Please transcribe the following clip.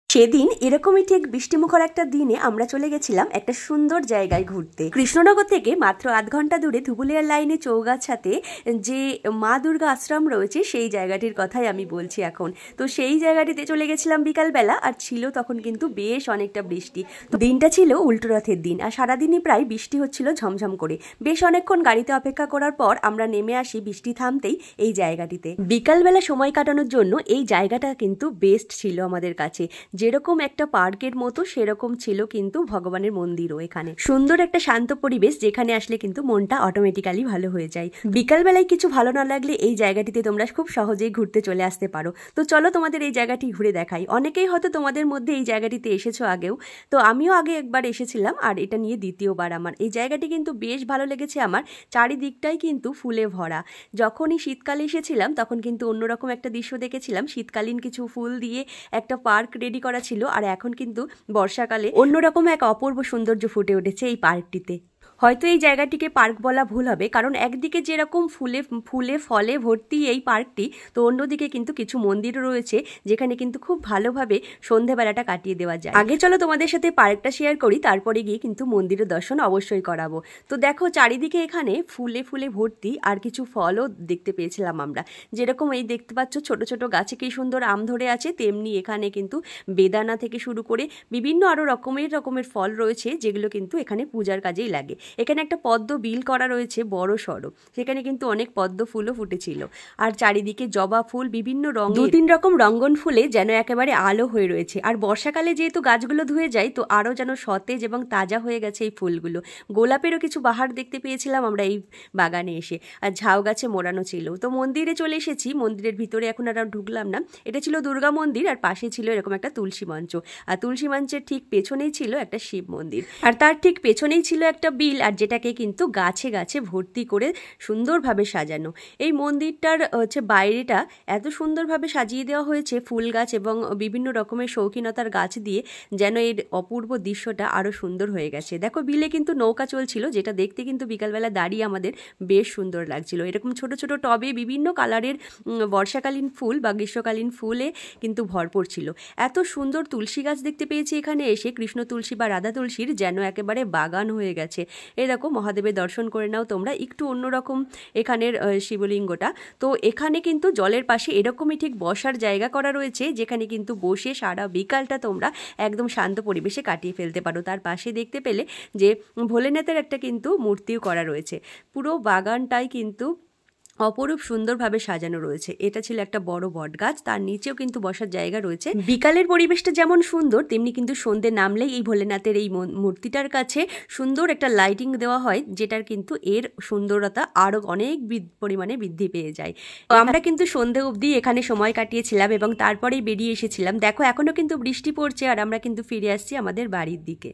সেদিন এরকমই ঠিক বৃষ্টিমুখর একটা দিনে আমরা চলে গেছিলাম একটা সুন্দর জায়গায় ঘুরতে। কৃষ্ণনগর থেকে মাত্র আধ ঘন্টা দূরে ধুবুলিয়ার লাইনে চৌগাছাতে যে মা দুর্গা আশ্রম রয়েছে সেই জায়গাটির কথাই আমি বলছি এখন। তো সেই জায়গাটিতে চলে গেছিলাম বিকালবেলা, আর ছিল তখন কিন্তু বেশ অনেকটা বৃষ্টি। তো দিনটা ছিল উল্টো রথের দিন, আর সারাদিনই প্রায় বৃষ্টি হচ্ছিল ঝমঝম করে। বেশ অনেকক্ষণ গাড়িতে অপেক্ষা করার পর আমরা নেমে আসি বৃষ্টি থামতেই এই জায়গাটিতে। বিকালবেলা সময় কাটানোর জন্য এই জায়গাটা কিন্তু বেস্ট ছিল আমাদের কাছে। যেরকম একটা পার্কের মতো সেরকম ছিল কিন্তু ভগবানের মন্দিরও এখানে। সুন্দর একটা শান্ত পরিবেশ, যেখানে আসলে কিন্তু মনটা অটোমেটিক্যালি ভালো হয়ে যায়। বিকালবেলায় কিছু ভালো না লাগলে এই জায়গাটিতে তোমরা খুব সহজেই ঘুরতে চলে আসতে পারো। তো চলো তোমাদের এই জায়গাটি ঘুরে দেখাই। অনেকেই হয়তো তোমাদের মধ্যে এই জায়গাটিতে এসেছো আগেও, তো আমিও আগে একবার এসেছিলাম, আর এটা নিয়ে দ্বিতীয়বার আমার। এই জায়গাটি কিন্তু বেশ ভালো লেগেছে আমার। চারিদিকটাই কিন্তু ফুলে ভরা। যখনই শীতকালে এসেছিলাম তখন কিন্তু অন্যরকম একটা দৃশ্য দেখেছিলাম, শীতকালীন কিছু ফুল দিয়ে একটা পার্ক রেডি করা ছিল, আর এখন কিন্তু বর্ষাকালে অন্যরকম এক অপূর্ব সৌন্দর্য ফুটে উঠেছে এই পার্কটিতে। হয়তো এই জায়গাটিকে পার্ক বলা ভুল হবে, কারণ একদিকে যেরকম ফুলে ফলে ভর্তি এই পার্কটি, তো অন্যদিকে কিন্তু কিছু মন্দিরও রয়েছে যেখানে কিন্তু খুব ভালোভাবে সন্ধেবেলাটা কাটিয়ে দেওয়া যায়। আগে চলো তোমাদের সাথে পার্কটা শেয়ার করি, তারপরে গিয়ে কিন্তু মন্দিরের দর্শন অবশ্যই করাবো। তো দেখো চারিদিকে এখানে ফুলে ফুলে ভর্তি, আর কিছু ফলও দেখতে পেয়েছিলাম আমরা। যেরকম এই দেখতে পাচ্ছ ছোট ছোট গাছে কি সুন্দর আম ধরে আছে, তেমনি এখানে কিন্তু বেদানা থেকে শুরু করে বিভিন্ন আরো রকমের ফল রয়েছে, যেগুলো কিন্তু এখানে পূজার কাজেই লাগে। এখানে একটা পদ্ম বিল করা রয়েছে বড় সড়ো, সেখানে কিন্তু অনেক পদ্ম ফুলও ফুটেছিল, আর চারিদিকে জবা ফুল বিভিন্ন রঙ, 2-3 রকম রঙ্গন ফুলে যেন একেবারে আলো হয়ে রয়েছে। আর বর্ষাকালে যেহেতু গাছগুলো ধুয়ে যায়, তো আরও যেন সতেজ এবং তাজা হয়ে গেছে এই ফুলগুলো। গোলাপেরও কিছু বাহার দেখতে পেয়েছিলাম আমরা এই বাগানে এসে, আর ঝাউ গাছে মোড়ানো ছিল। তো মন্দিরে চলে এসেছি, মন্দিরের ভিতরে এখন আর ঢুকলাম না। এটা ছিল দুর্গা মন্দির, আর পাশে ছিল এরকম একটা তুলসী মঞ্চ, আর তুলসী মঞ্চের ঠিক পেছনেই ছিল একটা শিব মন্দির, আর তার ঠিক পেছনেই ছিল একটা বিল, আর যেটাকে কিন্তু গাছে গাছে ভর্তি করে সুন্দরভাবে সাজানো। এই মন্দিরটার বাইরেটা এত সুন্দরভাবে সাজিয়ে দেওয়া হয়েছে ফুল গাছ এবং বিভিন্ন রকমের শৌখিনতার গাছ দিয়ে, যেন এর অপূর্ব দৃশ্যটা আরও সুন্দর হয়ে গেছে। দেখো বিলে কিন্তু নৌকা চলছিল, যেটা দেখতে কিন্তু বিকালবেলা দাঁড়িয়ে আমাদের বেশ সুন্দর লাগছিল। এরকম ছোট ছোট টবে বিভিন্ন কালারের বর্ষাকালীন ফুল বা গ্রীষ্মকালীন ফুলে কিন্তু ভরপুর ছিল। এত সুন্দর তুলসী গাছ দেখতে পেয়েছি এখানে এসে, কৃষ্ণ তুলসী বা রাধা তুলসীর যেন একেবারে বাগান হয়ে গেছে। এই দেখো মহাদেবের দর্শন করে নাও তোমরা, একটু অন্যরকম এখানের শিবলিঙ্গটা। তো এখানে কিন্তু জলের পাশে এরকমই ঠিক বসার জায়গা করা রয়েছে, যেখানে কিন্তু বসে সারা বিকালটা তোমরা একদম শান্ত পরিবেশে কাটিয়ে ফেলতে পারো। তার পাশে দেখতে পেলে যে ভোলেনাথের একটা কিন্তু মূর্তিও করা রয়েছে। পুরো বাগানটাই কিন্তু অপরূপ সুন্দরভাবে সাজানো রয়েছে। এটা ছিল একটা বড় বট গাছ, তার নিচেও কিন্তু বসার জায়গা রয়েছে। বিকালের পরিবেশটা যেমন সুন্দর, তেমনি কিন্তু সন্ধ্যে নামলেই এই ভোলেনাথের এই মূর্তিটার কাছে সুন্দর একটা লাইটিং দেওয়া হয়, যেটার কিন্তু এর সুন্দরতা আরো অনেক পরিমাণে বৃদ্ধি পেয়ে যায়। আমরা কিন্তু সন্ধ্যে অবধি এখানে সময় কাটিয়েছিলাম এবং তারপরেই বেরিয়ে এসেছিলাম। দেখো এখনো কিন্তু বৃষ্টি পড়ছে, আর আমরা কিন্তু ফিরে আসছি আমাদের বাড়ির দিকে।